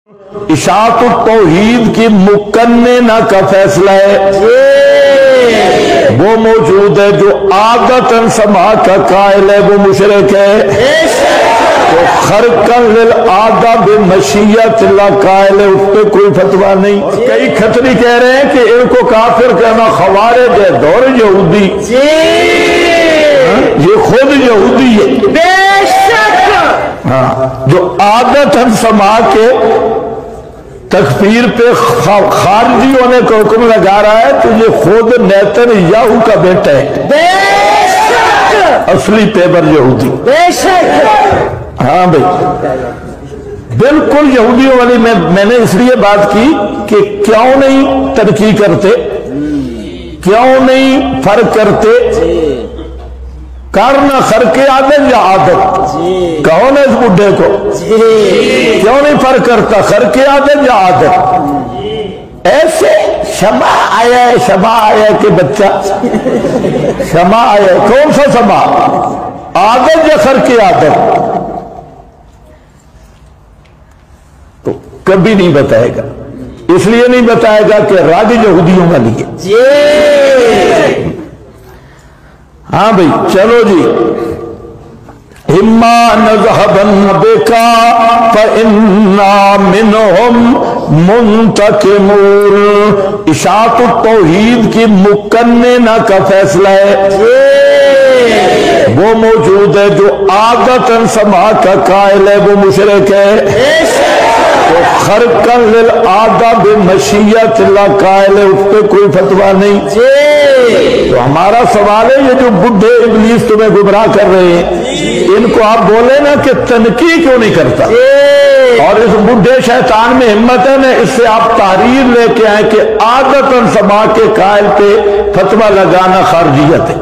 اشاعت التوحید کی مکننہ کا فیصلہ ہے وہ موجود ہے جو عادتاً سما کا قائل ہے وہ مشرک ہے، تو خرقاً للعادہ بمشیت اللہ قائل ہے، اس پہ کوئی فتویٰ نہیں۔ کئی کھتری کہہ رہے ہیں کہ ان کو کافر کہنا خوارج ہے، دور یہودی، یہ خود یہودی ہے بے شک، جو عادتاً سما کے تکفیر پہ خارجی ہونے کا حکم لگا رہا ہے، تو یہ خود نیتن یاہو کا بیٹا ہے بے شک، اصلی پیبر یہودی بے شک۔ ہاں بھائی بالکل یہودیوں والی میں نے اس لیے بات کی کہ کیوں نہیں تنقید کرتے، کیوں نہیں فرق کرتے، کرنا خرق عادت یا عادت، کون ہے اس بڈھے کو، کیوں نہیں فرق کرتا خرق عادت یا عادت؟ ایسے شمع آیا ہے، شمع آیا ہے کہ بچہ شمع آیا ہے، کون سا شمع، عادت یا خرق عادت؟ تو کبھی نہیں بتائے گا، اس لیے نہیں بتائے گا کہ رگ یہودیوں والی ہے۔ ہاں بھئی چلو جی، اما نذهبن بك فإنا منهم منتقمون، اشاعت التوحید کی مکننہ کا فیصلہ ہے وہ موجود ہے جو عادتاً سما کا قائل ہے وہ مشرک ہے، تو خرقاً للعادہ بمشیت اللہ قائل ہے، اس پہ کوئی فتویٰ نہیں۔ تو ہمارا سوال ہے، یہ جو بڈھے ابلیس تمہیں گمراہ کر رہے ہیں، ان کو آپ بولے نا کہ تنقید کیوں نہیں کرتا، اور اس بڈھے شیطان میں ہمت ہے نا، اس سے آپ تحریر لے کے آئے کہ عادتاً سما کے قائل پہ فتویٰ لگانا خارجیت ہے،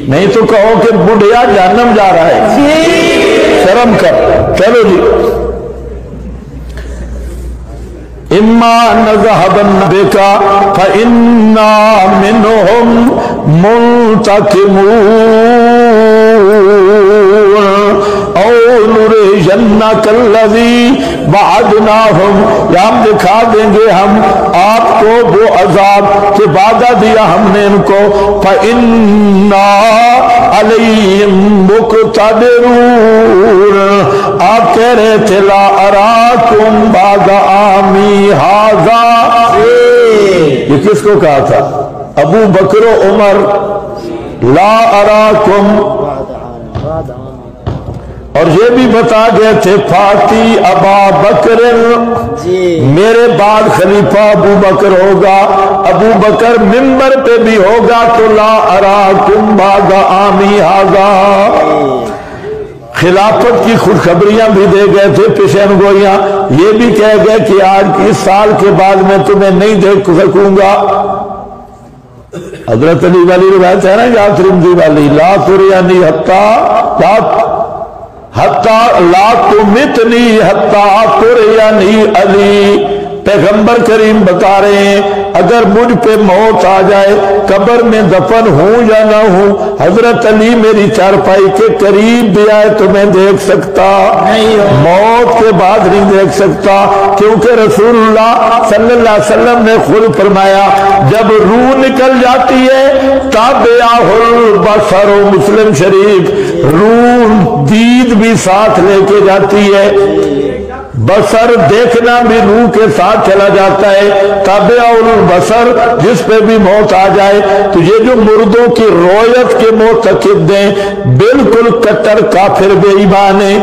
نہیں تو کہو کہ بڈھیا جہنم جا رہا ہے، شرم کر۔ چلو جی، اما نذهبن بك فإنا منهم منتقمون او نرينك الذي وعدناهم، یا ہم دکھا دیں گے ہم آپ کو وہ عذاب کہ وعدہ دیا ہم نے ان کو، فإنا علیہم مقتدرون۔ آپ کہہ رہے تھے لا اراکم بعد عامی ھذا، یہ کس کو کہا تھا؟ ابو بکر و عمر، لا اراکم، اور یہ بھی بتا گئے تھے فاتی ابا بکر، میرے بعد خلیفہ ابو بکر ہوگا، ابو بکر ممبر پہ بھی ہوگا، تو لا اراکم بعد عامی ھذا، خلافت کی خوشخبریاں بھی دے گئے تھے، پیشین گوئیاں، یہ بھی کہہ گئے کہ آج اس سال کے بعد میں تمہیں نہیں دیکھ سکوں گا۔ حضرت علی والی روایت ہے نا، یا ترمذی والی، لا ترینی حتی لا تمتنی حتی ترینی علی، پیغمبر کریم بتا رہے ہیں اگر مجھ پہ موت آ جائے، قبر میں دفن ہوں یا نہ ہوں، حضرت علی میری چارپائی کے قریب بھی آئے تو میں دیکھ سکتا، موت کے بعد نہیں دیکھ سکتا، کیونکہ رسول اللہ صلی اللہ علیہ وسلم نے خود فرمایا جب روح نکل جاتی ہے تابعہ البصر، مسلم شریف، روح دید بھی ساتھ لے کے جاتی ہے، بصر دیکھنا بھی روح کے ساتھ چلا جاتا ہے، تابع البصر، جس پہ بھی موت آ جائے۔ تو یہ جو مردوں کی رویت کے معتقد ہیں بالکل کٹر کافر بے ایمان ہیں۔